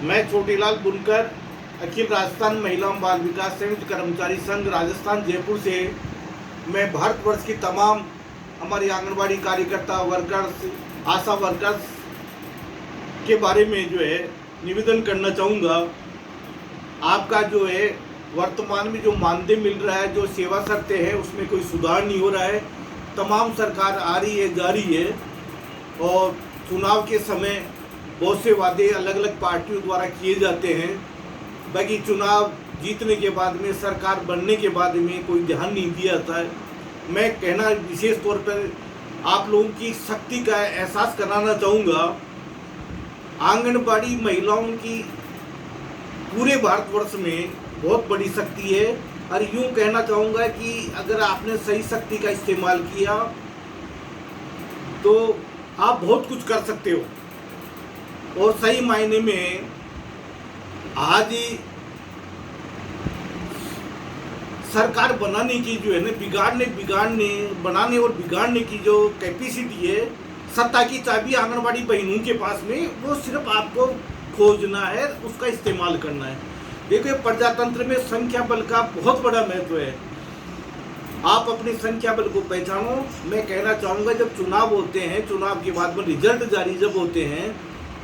मैं छोटीलाल बुनकर अखिल राजस्थान महिला एवं बाल विकास संयुक्त कर्मचारी संघ राजस्थान जयपुर से मैं भारतवर्ष की तमाम हमारी आंगनबाड़ी कार्यकर्ता वर्कर्स आशा वर्कर्स के बारे में जो है निवेदन करना चाहूँगा। आपका जो है वर्तमान में जो मानदेय मिल रहा है, जो सेवा शर्तें हैं, उसमें कोई सुधार नहीं हो रहा है। तमाम सरकार आ रही है जा रही है और चुनाव के समय बहुत से वादे अलग अलग पार्टियों द्वारा किए जाते हैं। बाकी चुनाव जीतने के बाद में, सरकार बनने के बाद में कोई ध्यान नहीं दिया जाता है। मैं कहना विशेष तौर पर आप लोगों की शक्ति का एहसास कराना चाहूँगा। आंगनबाड़ी महिलाओं की पूरे भारतवर्ष में बहुत बड़ी शक्ति है और यूँ कहना चाहूँगा कि अगर आपने सही शक्ति का इस्तेमाल किया तो आप बहुत कुछ कर सकते हो। और सही मायने में आज सरकार बनाने की जो है ना बनाने और बिगाड़ने की जो कैपेसिटी है, सत्ता की चाबी आंगनबाड़ी बहनों के पास में, वो सिर्फ आपको खोजना है, उसका इस्तेमाल करना है। देखिए, प्रजातंत्र में संख्या बल का बहुत बड़ा महत्व है। आप अपनी संख्या बल को पहचानो। मैं कहना चाहूँगा, जब चुनाव होते हैं, चुनाव के बाद में रिजल्ट जारी जब होते हैं,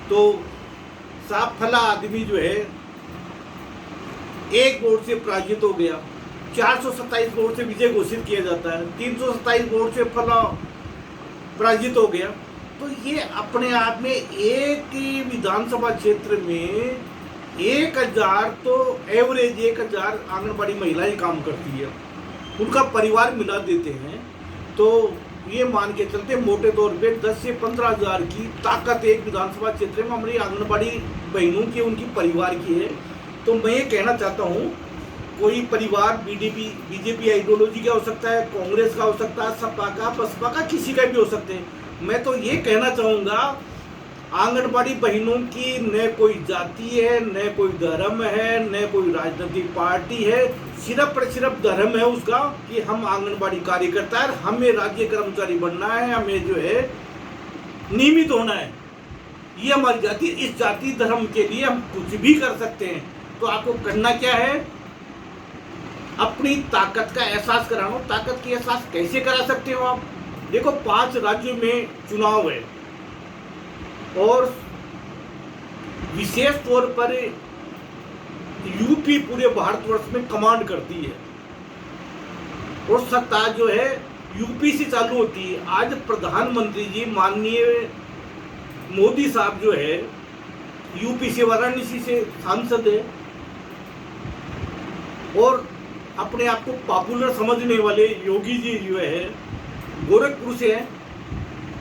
तो साफ फला आदमी जो है एक वोट से पराजित हो गया, 427 वोट से विजय घोषित किया जाता है, 327 वोट से फला पराजित हो गया। तो ये अपने आप में एक ही विधानसभा क्षेत्र में 1000 तो एवरेज 1000 आंगनबाड़ी महिलाएं काम करती है, उनका परिवार मिला देते हैं तो ये मान के चलते मोटे तौर पे 10 से 15 हज़ार की ताकत एक विधानसभा क्षेत्र में हमारी आंगनबाड़ी बहनों की, उनकी परिवार की है। तो मैं ये कहना चाहता हूँ, कोई परिवार बीजेपी आइडियोलॉजी का हो सकता है, कांग्रेस का हो सकता है, सपा का, बसपा का, किसी का भी हो सकते हैं। मैं तो ये कहना चाहूँगा, आंगनबाड़ी बहनों की न कोई जाति है, न कोई धर्म है, न कोई राजनीतिक पार्टी है, सिर्फ और सिर्फ धर्म है उसका कि हम आंगनबाड़ी कार्यकर्ता है, हमें राज्य कर्मचारी बनना है, हमें जो है नियमित होना है। ये हमारी जाति, इस जाति धर्म के लिए हम कुछ भी कर सकते हैं। तो आपको करना क्या है, अपनी ताकत का एहसास कराना। ताकत की एहसास कैसे करा सकते हो आप? देखो, 5 राज्यों में चुनाव है और विशेष तौर पर यूपी पूरे भारतवर्ष में कमांड करती है और सत्ता जो है यूपी से चालू होती है। आज प्रधानमंत्री जी माननीय मोदी साहब जो है यूपी से, वाराणसी से सांसद है और अपने आप को पॉपुलर समझने वाले योगी जी जो है गोरखपुर से हैं।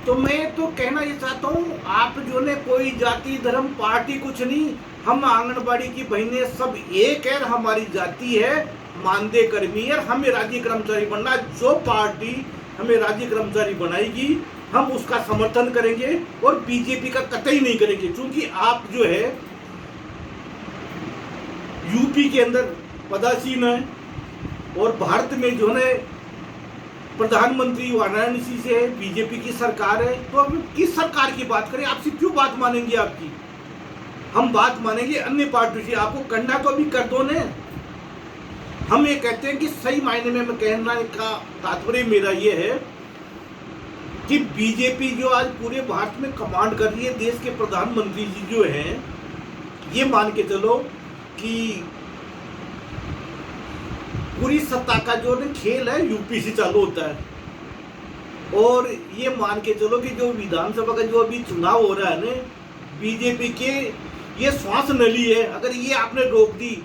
तो मैं तो कहना ये चाहता हूँ, आप जो ने कोई जाति धर्म पार्टी कुछ नहीं, हम आंगनबाड़ी की बहनें सब एक है, हमारी जाति है मानदेय कर्मी है, हमें राज्य कर्मचारी बनना। जो पार्टी हमें राज्य कर्मचारी बनाएगी हम उसका समर्थन करेंगे और बीजेपी का कतई नहीं करेंगे। क्योंकि आप जो है यूपी के अंदर पदासीन है और भारत में जो है प्रधानमंत्री वाराणसी से है, बीजेपी की सरकार है। तो अब किस सरकार की बात करें, आपसे क्यों बात मानेंगे आपकी? हम बात मानेंगे अन्य पार्टी से। आपको करना तो अभी कर दो ने। हम ये कहते हैं कि सही मायने में मैं कहने का तात्पर्य मेरा ये है कि बीजेपी जो आज पूरे भारत में कमांड कर रही है, देश के प्रधानमंत्री जी जो हैं, ये मान के चलो कि पूरी सत्ता का जो खेल है यूपी से चालू होता है। और ये मान के चलो कि जो विधानसभा का जो अभी चुनाव हो रहा है ना, बीजेपी के ये श्वास नली है। अगर ये आपने रोक दी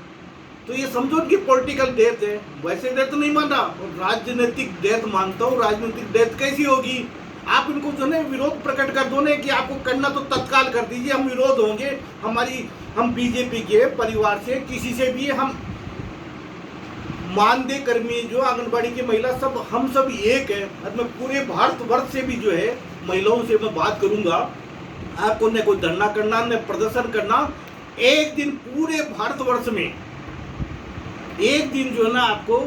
तो ये समझो कि पॉलिटिकल डेथ है। वैसे डेथ नहीं मानता, राजनीतिक डेथ मानता हूँ। राजनीतिक डेथ कैसी होगी? आप इनको जो है विरोध प्रकट कर दो ना कि आपको करना तो तत्काल कर दीजिए, हम विरोध होंगे। हम बीजेपी के परिवार से किसी से भी हम मानदेय कर्मी जो आंगनबाड़ी की महिला हम सब एक है। और मैं पूरे भारतवर्ष से भी जो है महिलाओं से मैं बात करूंगा, आपको न कोई धरना करना, न प्रदर्शन करना। एक दिन पूरे भारतवर्ष में एक दिन जो है ना आपको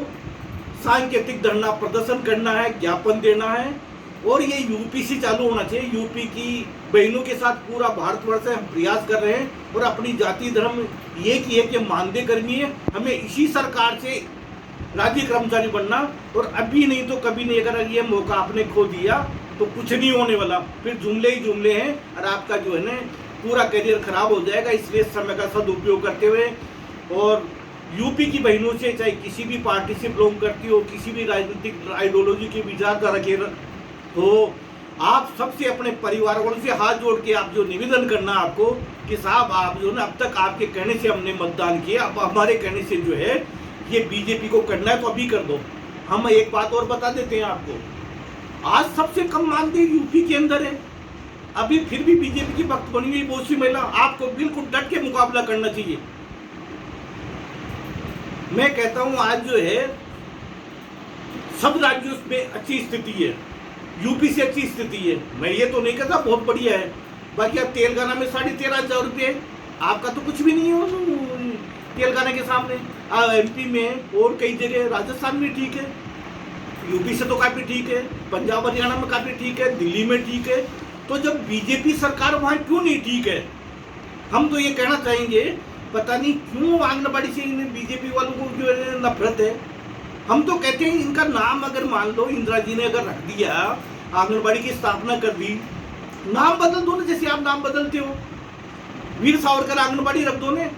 सांकेतिक धरना प्रदर्शन करना है, ज्ञापन देना है और ये यूपी से चालू होना चाहिए। यूपी की बहनों के साथ पूरा भारतवर्ष हम प्रयास कर रहे हैं और अपनी जाति धर्म एक ही है कि मानदेय करनी है। हमें इसी सरकार से राज्य कर्मचारी बनना, और अभी नहीं तो कभी नहीं। अगर ये मौका आपने खो दिया तो कुछ नहीं होने वाला, फिर जुमले ही जुमले हैं और आपका जो है ना पूरा करियर खराब हो जाएगा। इसलिए समय का सदुपयोग करते हुए और यूपी की बहनों से, चाहे किसी भी पार्टी से बिलोंग करती हो, किसी भी राजनीतिक आइडियोलॉजी की विचारधारा के हो, आप सबसे अपने परिवार वालों से हाथ जोड़ के आप जो निवेदन करना आपको कि साहब आप जो ना अब तक आपके कहने से हमने मतदान किया, अब हमारे कहने से जो है ये बीजेपी को करना है तो अभी कर दो। हम एक बात और बता देते हैं आपको, आज सबसे कम मानदेय यूपी के अंदर है। अभी फिर भी बीजेपी की वक्त बनी हुई बहुत सी महिला, आपको बिल्कुल डट के मुकाबला करना चाहिए। मैं कहता हूं आज जो है सब राज्यों में अच्छी स्थिति है, यूपी से अच्छी स्थिति है। मैं ये तो नहीं कहता बहुत बढ़िया है। बाकी आप तेलंगाना में 13,500 रुपये, आपका तो कुछ भी नहीं है तेलंगाना के सामने। एमपी में और कई जगह, राजस्थान में ठीक है, यूपी से तो काफ़ी ठीक है, पंजाब हरियाणा में काफ़ी ठीक है, दिल्ली में ठीक है। तो जब बीजेपी सरकार वहाँ क्यों नहीं ठीक है? हम तो ये कहना चाहेंगे, पता नहीं क्यों आंगनबाड़ी से बीजेपी वालों को जो है नफरत है। हम तो कहते हैं इनका नाम अगर मान लो इंदिरा जी ने अगर रख दिया, आंगनबाड़ी की स्थापना कर दी, नाम बदल दो ना, जैसे आप नाम बदलते हो। वीर सावरकर आंगनबाड़ी रख दो ने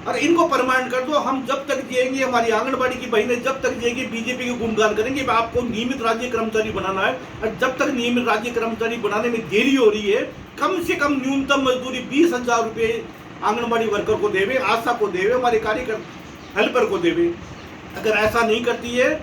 और इनको परमानेंट कर दो। हम जब तक जिएंगे, हमारी आंगनबाड़ी की बहनें जब तक जिएंगी बीजेपी के गुणगान करेंगे। आपको नियमित राज्य कर्मचारी बनाना है और जब तक नियमित राज्य कर्मचारी बनाने में देरी हो रही है, कम से कम न्यूनतम मजदूरी 20,000 रुपये आंगनबाड़ी वर्कर को देवे, आशा को देवे, हमारे कार्यकर्ता हेल्पर को देवे। अगर ऐसा नहीं करती है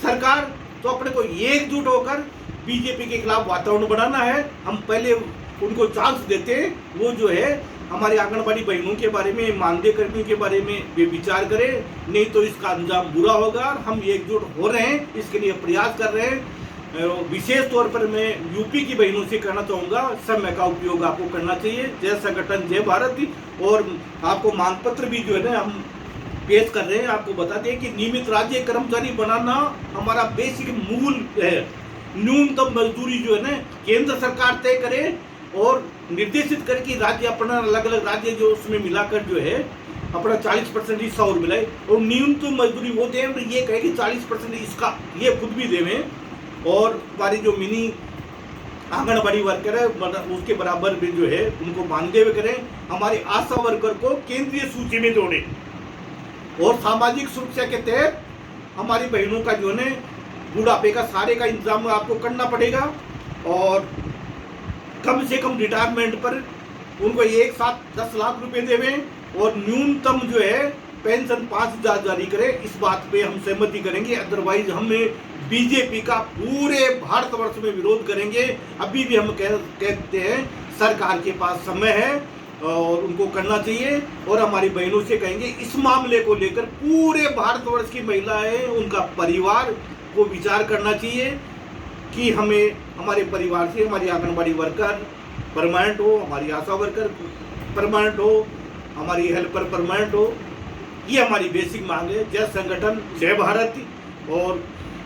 सरकार तो अपने को एकजुट होकर बीजेपी के खिलाफ वातावरण बनाना है। हम पहले उनको चांस देते हैं, वो जो है हमारी आंगनबाड़ी बहनों के बारे में, मानदेय कर्मियों के बारे में वे विचार करें, नहीं तो इसका अंजाम बुरा होगा। हम एकजुट हो रहे हैं, इसके लिए प्रयास कर रहे हैं। विशेष तौर पर मैं यूपी की बहनों से कहना चाहूँगा, समय का उपयोग आपको करना चाहिए। जय संगठन जय भारत। और आपको मांगपत्र भी जो है ना हम पेश कर रहे हैं। आपको बताते हैं कि नियमित राज्य कर्मचारी बनाना हमारा बेसिक मूल है। न्यूनतम मजदूरी जो है ना केंद्र सरकार तय करे और निर्देशित करे कि राज्य अपना अलग अलग राज्य जो उसमें मिलाकर जो है अपना 40% हिस्सा और मिलाए, और न्यूनतम मजदूरी वो दें। तो ये कहे कि 40% इसका ये खुद भी देवें, और हमारी जो मिनी आंगनबाड़ी वर्कर है उसके बराबर भी जो है उनको मानदेय करें। हमारी आशा वर्कर को केंद्रीय सूची में जोड़ें, और सामाजिक सुरक्षा के तहत हमारी बहनों का जो है बुढ़ापे का सारे का इंतजाम आपको करना पड़ेगा। और कम से कम रिटायरमेंट पर उनको एक साथ 10 लाख रुपए देवें, और न्यूनतम जो है पेंशन 5,000 जारी करें। इस बात पे हम सहमति करेंगे, अदरवाइज हमें बीजेपी का पूरे भारतवर्ष में विरोध करेंगे। अभी भी हम कहते हैं सरकार के पास समय है और उनको करना चाहिए। और हमारी बहनों से कहेंगे इस मामले को लेकर पूरे भारतवर्ष की महिलाएं, उनका परिवार को विचार करना चाहिए कि हमें हमारे परिवार से हमारी आंगनबाड़ी वर्कर परमानेंट हो, हमारी आशा वर्कर परमानेंट हो, हमारी हेल्पर परमानेंट हो। ये हमारी बेसिक मांग है। जय संगठन जय भारत। और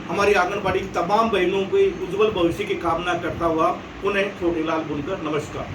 हमारी आंगनबाड़ी की तमाम बहनों के उज्जवल भविष्य की कामना करता हुआ पुनः छोटेलाल बुनकर नमस्कार।